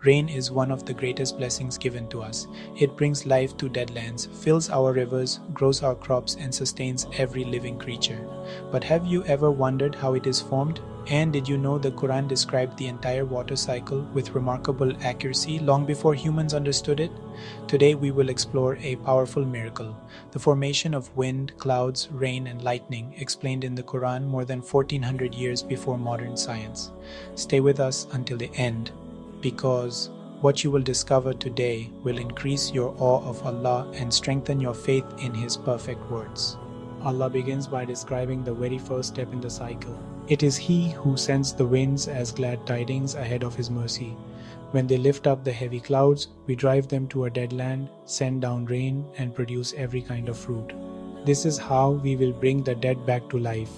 Rain is one of the greatest blessings given to us. It brings life to dead lands, fills our rivers, grows our crops, and sustains every living creature. But have you ever wondered how it is formed? And did you know the Quran described the entire water cycle with remarkable accuracy long before humans understood it? Today we will explore a powerful miracle, the formation of wind, clouds, rain, and lightning explained in the Quran more than 1400 years before modern science. Stay with us until the end, because what you will discover today will increase your awe of Allah and strengthen your faith in His perfect words. Allah begins by describing the very first step in the cycle. It is He who sends the winds as glad tidings ahead of His mercy. When they lift up the heavy clouds, we drive them to a dead land, send down rain, and produce every kind of fruit. This is how we will bring the dead back to life.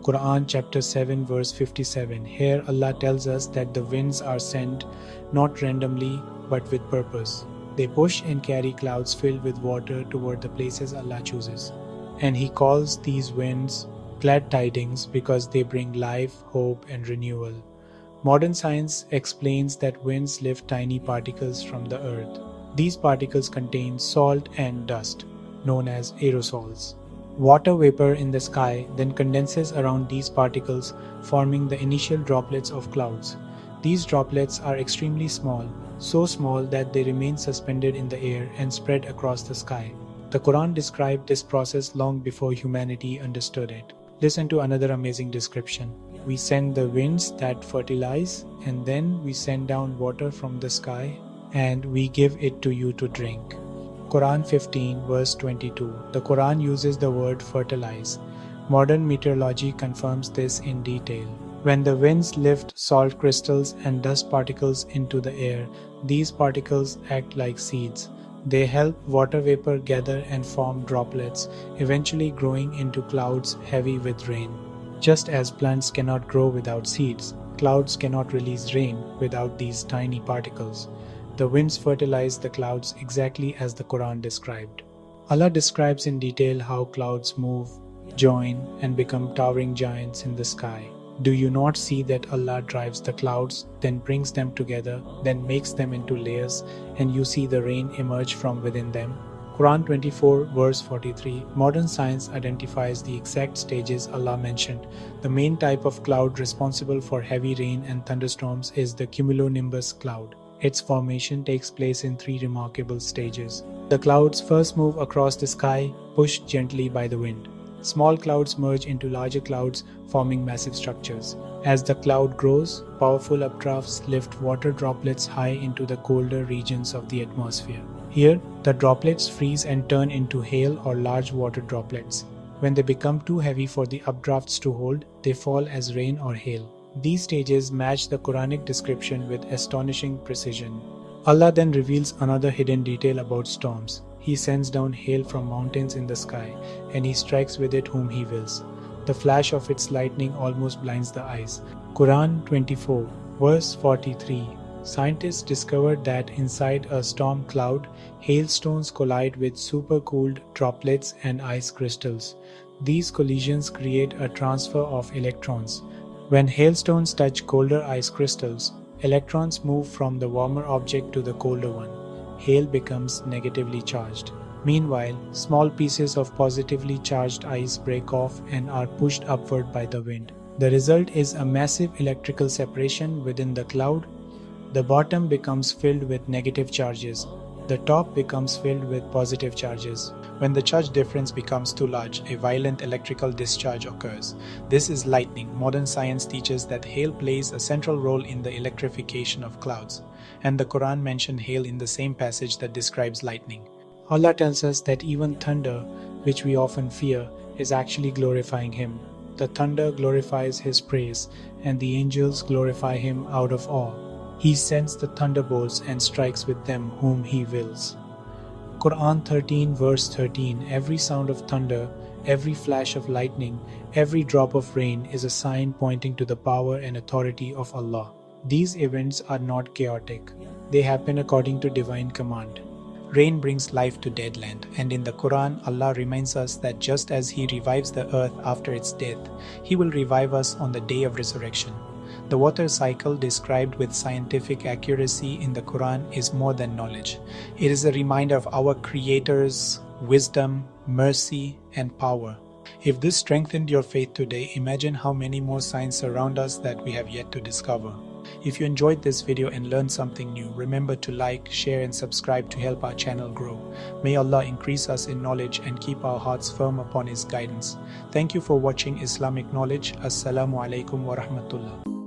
Quran chapter 7 verse 57. Here Allah tells us that the winds are sent not randomly but with purpose. They push and carry clouds filled with water toward the places Allah chooses. And He calls these winds glad tidings because they bring life, hope, and renewal. Modern science explains that winds lift tiny particles from the earth. These particles contain salt and dust, known as aerosols. Water vapor in the sky then condenses around these particles, forming the initial droplets of clouds. These droplets are extremely small, so small that they remain suspended in the air and spread across the sky. The Quran described this process long before humanity understood it. Listen to another amazing description. We send the winds that fertilize, and then we send down water from the sky, and we give it to you to drink. Quran 15 verse 22. The Quran uses the word fertilize. Modern meteorology confirms this in detail. When the winds lift salt crystals and dust particles into the air, these particles act like seeds. They help water vapor gather and form droplets, eventually growing into clouds heavy with rain. Just as plants cannot grow without seeds, clouds cannot release rain without these tiny particles. The winds fertilize the clouds exactly as the Quran described. Allah describes in detail how clouds move, join, and become towering giants in the sky. Do you not see that Allah drives the clouds, then brings them together, then makes them into layers, and you see the rain emerge from within them? Quran 24 verse 43. Modern science identifies the exact stages Allah mentioned. The main type of cloud responsible for heavy rain and thunderstorms is the cumulonimbus cloud. Its formation takes place in 3 remarkable stages. The clouds first move across the sky, pushed gently by the wind. Small clouds merge into larger clouds, forming massive structures. As the cloud grows, powerful updrafts lift water droplets high into the colder regions of the atmosphere. Here, the droplets freeze and turn into hail or large water droplets. When they become too heavy for the updrafts to hold, they fall as rain or hail. These stages match the Quranic description with astonishing precision. Allah then reveals another hidden detail about storms. He sends down hail from mountains in the sky, and He strikes with it whom He wills. The flash of its lightning almost blinds the eyes. Quran 24, verse 43. Scientists discovered that inside a storm cloud, hailstones collide with supercooled droplets and ice crystals. These collisions create a transfer of electrons. When hailstones touch colder ice crystals, electrons move from the warmer object to the colder one. Hail becomes negatively charged. Meanwhile, small pieces of positively charged ice break off and are pushed upward by the wind. The result is a massive electrical separation within the cloud. The bottom becomes filled with negative charges. The top becomes filled with positive charges. When the charge difference becomes too large, a violent electrical discharge occurs. This is lightning. Modern science teaches that hail plays a central role in the electrification of clouds, and the Quran mentioned hail in the same passage that describes lightning. Allah tells us that even thunder, which we often fear, is actually glorifying Him. The thunder glorifies His praise, and the angels glorify Him out of awe. He sends the thunderbolts and strikes with them whom He wills. Quran 13 verse 13. Every sound of thunder, every flash of lightning, every drop of rain is a sign pointing to the power and authority of Allah. These events are not chaotic. They happen according to divine command. Rain brings life to dead land, and in the Quran, Allah reminds us that just as He revives the earth after its death, He will revive us on the day of resurrection. The water cycle described with scientific accuracy in the Quran is more than knowledge. It is a reminder of our Creator's wisdom, mercy, and power. If this strengthened your faith today, imagine how many more signs surround us that we have yet to discover. If you enjoyed this video and learned something new, remember to like, share and subscribe to help our channel grow. May Allah increase us in knowledge and keep our hearts firm upon His guidance. Thank you for watching Islamic Knowledge. Assalamu alaikum wa rahmatullah.